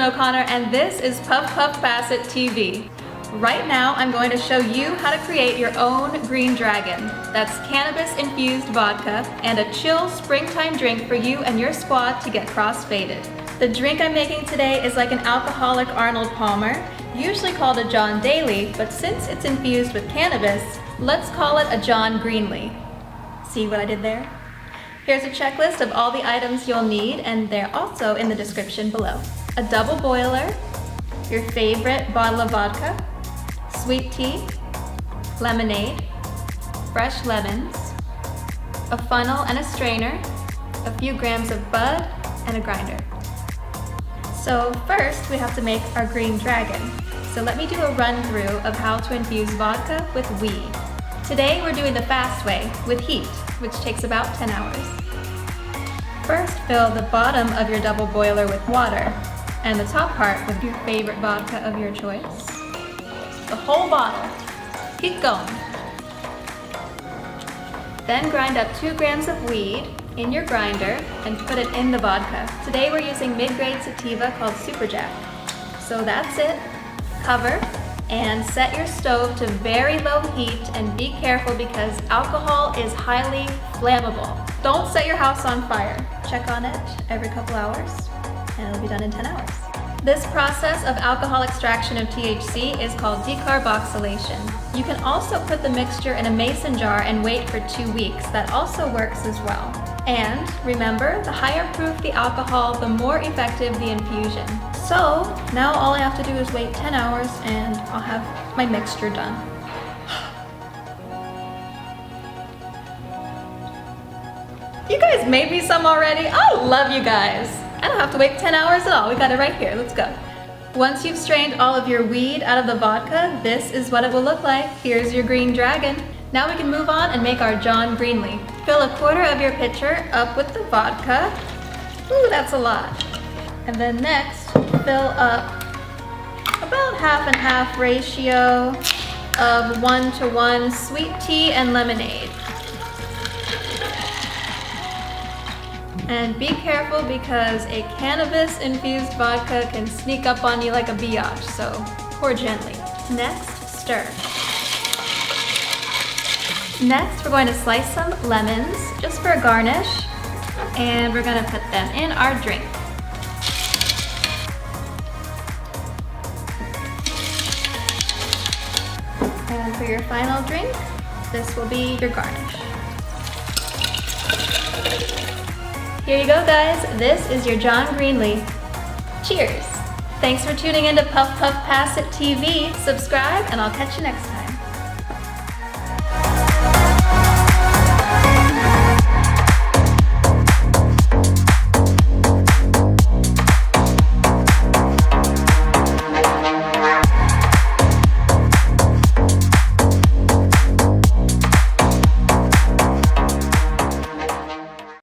O'Connor, and this is Puff Puff Pass It TV. Right now, I'm going to show you how to create your own green dragon. That's cannabis infused vodka and a chill springtime drink for you and your squad to get cross-faded. The drink I'm making today is like an alcoholic Arnold Palmer, usually called a John Daly, but since it's infused with cannabis, let's call it a John Greenlee. See what I did there? Here's a checklist of all the items you'll need, and they're also in the description below. A double boiler, your favorite bottle of vodka, sweet tea, lemonade, fresh lemons, a funnel and a strainer, a few grams of bud, and a grinder. So first, we have to make our green dragon. So let me do a run through of how to infuse vodka with weed. Today we're doing the fast way, with heat, which takes about 10 hours. First, fill the bottom of your double boiler with water, and the top part with your favorite vodka of your choice. The whole bottle. Keep going. Then grind up 2 grams of weed in your grinder and put it in the vodka. Today we're using mid-grade sativa called Super Jack. So that's it. Cover and set your stove to very low heat, and be careful because alcohol is highly flammable. Don't set your house on fire. Check on it every couple hours and it'll be done in 10 hours. This process of alcohol extraction of THC is called decarboxylation. You can also put the mixture in a mason jar and wait for 2 weeks. That also works as well. And remember, the higher proof the alcohol, the more effective the infusion. So now all I have to do is wait 10 hours and I'll have my mixture done. You guys made me some already. I love you guys. I don't have to wait 10 hours at all. We got it right here. Let's go. Once you've strained all of your weed out of the vodka, this is what it will look like. Here's your green dragon. Now we can move on and make our John Greenlee. Fill 1/4 of your pitcher up with the vodka. Ooh, that's a lot. And then next, fill up about half and half ratio of 1:1 sweet tea and lemonade. And be careful because a cannabis infused vodka can sneak up on you like a biatch, so pour gently. Next, stir. Next, we're going to slice some lemons just for a garnish, and we're going to put them in our drink. And for your final drink, this will be your garnish. Here you go, guys. This is your John Greenlee. Cheers. Thanks for tuning in to Puff Puff Pass It TV. Subscribe and I'll catch you next time.